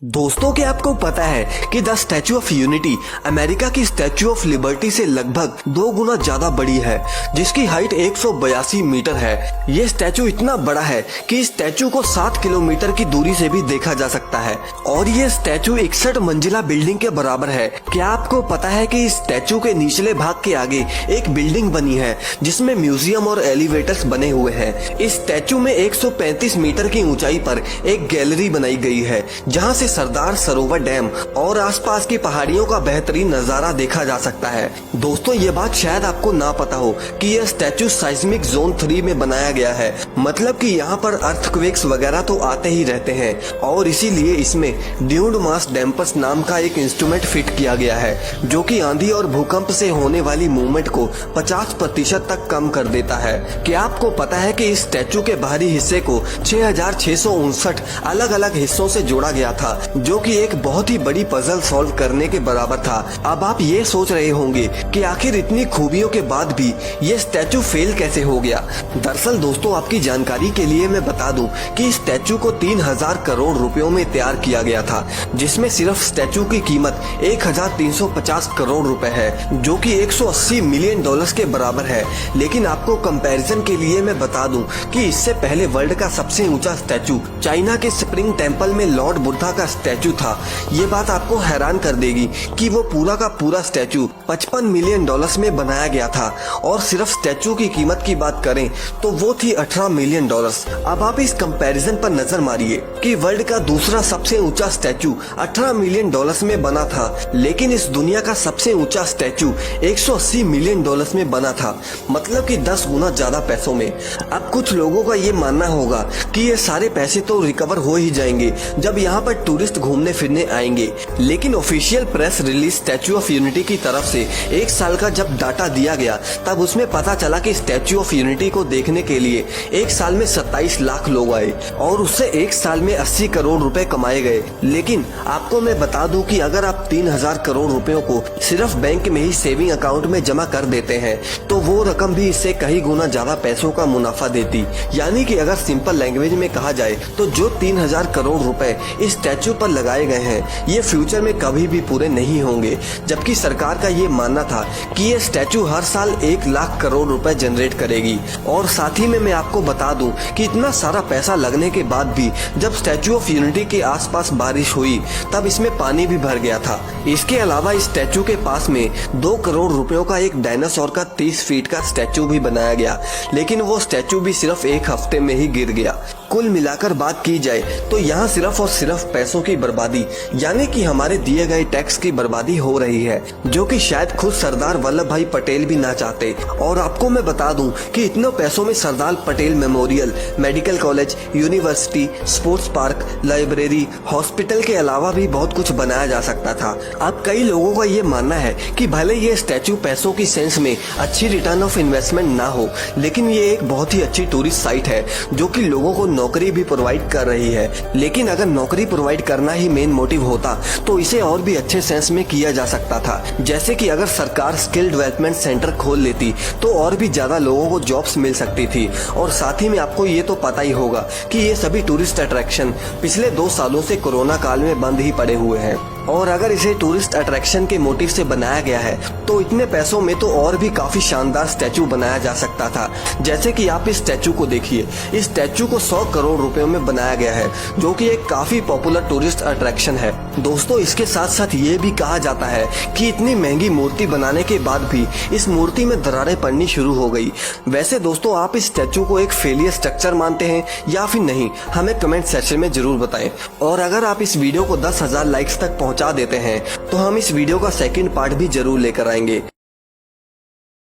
दोस्तों क्या आपको पता है कि the statue of unity America की स्टैचू ऑफ लिबर्टी से लगभग 2 गुना ज्यादा बड़ी है, जिसकी हाइट 182 मीटर है। ये स्टैचू इतना बड़ा है कि इस स्टैचू को 7 किलोमीटर की दूरी से भी देखा जा सकता है और ये स्टैचू 61 मंजिला बिल्डिंग के बराबर है। क्या आपको पता है कि इस स्टैचू के निचले भाग के आगे एक बिल्डिंग बनी है जिसमें म्यूजियम और एलिवेटर्स बने हुए हैं। इस स्टैचू में 135 मीटर की ऊंचाई पर एक गैलरी बनाई गई है जहाँ से सरदार सरोवर डैम और आसपास की पहाड़ियों का बेहतरीन नजारा देखा जा सकता है। दोस्तों ये बात शायद आपको ना पता हो कि यह स्टैचू साइस्मिक जोन 3 में बनाया गया है, मतलब कि यहाँ पर अर्थक्वेक्स वगैरह तो आते ही रहते हैं और इसीलिए इसमें ड्यून्ड मास डैम्पर्स नाम का एक इंस्ट्रूमेंट फिट किया गया है जो कि आंधी और भूकंप से होने वाली मूवमेंट को 50% तक कम कर देता है। क्या आपको पता है कि इस स्टैचू के बाहरी हिस्से को 6659 अलग अलग हिस्सों से जोड़ा गया था, जो कि एक बहुत ही बड़ी पजल सॉल्व करने के बराबर था। अब आप ये सोच रहे होंगे कि आखिर इतनी खूबियों के बाद भी ये स्टैचू फेल कैसे हो गया। दरअसल दोस्तों आपकी जानकारी के लिए मैं बता दूं कि इस स्टैचू को 3000 करोड़ रुपयों में तैयार किया गया था, जिसमें सिर्फ स्टैचू की कीमत 1350 करोड़ रुपए है, जो कि 180 मिलियन डॉलर्स के बराबर है। लेकिन आपको कंपैरिजन के लिए मैं बता दूं कि इससे पहले वर्ल्ड का सबसे ऊंचा स्टैचू चाइना के स्प्रिंग टेम्पल में लॉर्ड बुद्धा का स्टैचू था। ये बात आपको हैरान कर देगी कि वो पूरा का पूरा स्टैचू 55 मिलियन डॉलर्स में बनाया गया था और सिर्फ स्टैचू की कीमत की बात करें तो वो थी 18 मिलियन डॉलर्स। अब आप इस कंपैरिजन पर नजर मारिए कि वर्ल्ड का दूसरा सबसे ऊंचा स्टैचू 18 मिलियन डॉलर्स में बना था, लेकिन इस दुनिया का सबसे ऊंचा स्टैचू 180 मिलियन डॉलर्स में बना था, मतलब कि 10 गुना ज्यादा पैसों में। अब कुछ लोगों का ये मानना होगा कि ये सारे पैसे तो रिकवर हो ही जाएंगे जब यहाँ पर टूरिस्ट घूमने फिरने आएंगे, लेकिन official press release statue of unity की तरफ से 1 साल का जब डाटा दिया गया तब उसमें पता चला कि स्टैचू ऑफ यूनिटी को देखने के लिए 1 साल में 27 लाख लोग आए और उससे 1 साल में 80 करोड़ रुपए कमाए गए। लेकिन आपको मैं बता दूं कि अगर आप 3000 करोड़ रुपयों को सिर्फ बैंक में ही सेविंग अकाउंट में जमा कर देते हैं तो वो रकम भी इससे कई गुना ज्यादा पैसों का मुनाफा देती। यानी कि अगर सिंपल लैंग्वेज में कहा जाए तो जो 3000 करोड़ रुपए इस स्टैचू पर लगाए गए हैं ये फ्यूचर में कभी भी पूरे नहीं होंगे, जबकि सरकार का ये मानना था कि ये स्टैचू हर साल 1 लाख करोड़ रुपए जनरेट करेगी। और साथ ही में मैं आपको बता दूं कि इतना सारा पैसा लगने के बाद भी जब स्टैचू ऑफ यूनिटी के आसपास बारिश हुई तब इसमें पानी भी भर गया था। इसके अलावा इस स्टैचू के पास में 2 करोड़ रुपयों का एक डायनासोर का 30 फीट का स्टैचू भी बनाया गया, लेकिन वो स्टैचू भी सिर्फ 1 हफ्ते में ही गिर गया। कुल मिलाकर बात की जाए तो यहाँ सिर्फ और सिर्फ पैसों की बर्बादी यानी कि हमारे दिए गए टैक्स की बर्बादी हो रही है, जो कि शायद खुद सरदार वल्लभ भाई पटेल भी ना चाहते। और आपको मैं बता दूं कि इतने पैसों में Sardar Patel memorial, medical college, university, sports park, library, hospital के अलावा भी बहुत कुछ बनाया जा सकता था। अब कई लोगों का ये मानना है कि भले ये स्टैचू पैसों की सेंस में अच्छी रिटर्न ऑफ इन्वेस्टमेंट ना हो, लेकिन ये एक बहुत ही अच्छी टूरिस्ट साइट है जो कि लोगों को नौकरी भी प्रोवाइड कर रही है। लेकिन अगर नौकरी प्रोवाइड करना ही मेन मोटिव होता तो इसे और भी अच्छे सेंस में किया जा सकता था, जैसे कि अगर सरकार स्किल डेवलपमेंट सेंटर खोल लेती तो और भी ज्यादा लोगों को जॉब्स मिल सकती थी। और साथ ही में आपको ये तो पता ही होगा कि ये सभी टूरिस्ट अट्रैक्शन पिछले 2 सालों से कोरोना काल में बंद ही पड़े हुए हैं, और अगर इसे टूरिस्ट अट्रैक्शन के मोटिव से बनाया गया है तो इतने पैसों में तो और भी काफी शानदार स्टैचू बनाया जा सकता था। जैसे कि आप इस स्टैचू को देखिए, इस स्टैचू को 100 करोड़ रुपयों में बनाया गया है, जो कि एक काफी पॉपुलर टूरिस्ट अट्रैक्शन है। दोस्तों इसके साथ साथ ये भी कहा जाता है कि इतनी महंगी मूर्ति बनाने के बाद भी इस मूर्ति में दरारें पड़नी शुरू हो गई। वैसे दोस्तों आप इस स्टैचू को एक फेलियर स्ट्रक्चर मानते हैं या फिर नहीं, हमें कमेंट सेक्शन में जरूर बताएं। और अगर आप इस वीडियो को 10,000 लाइक्स तक पहुंचा देते हैं तो हम इस वीडियो का सेकंड पार्ट भी जरूर लेकर आएंगे।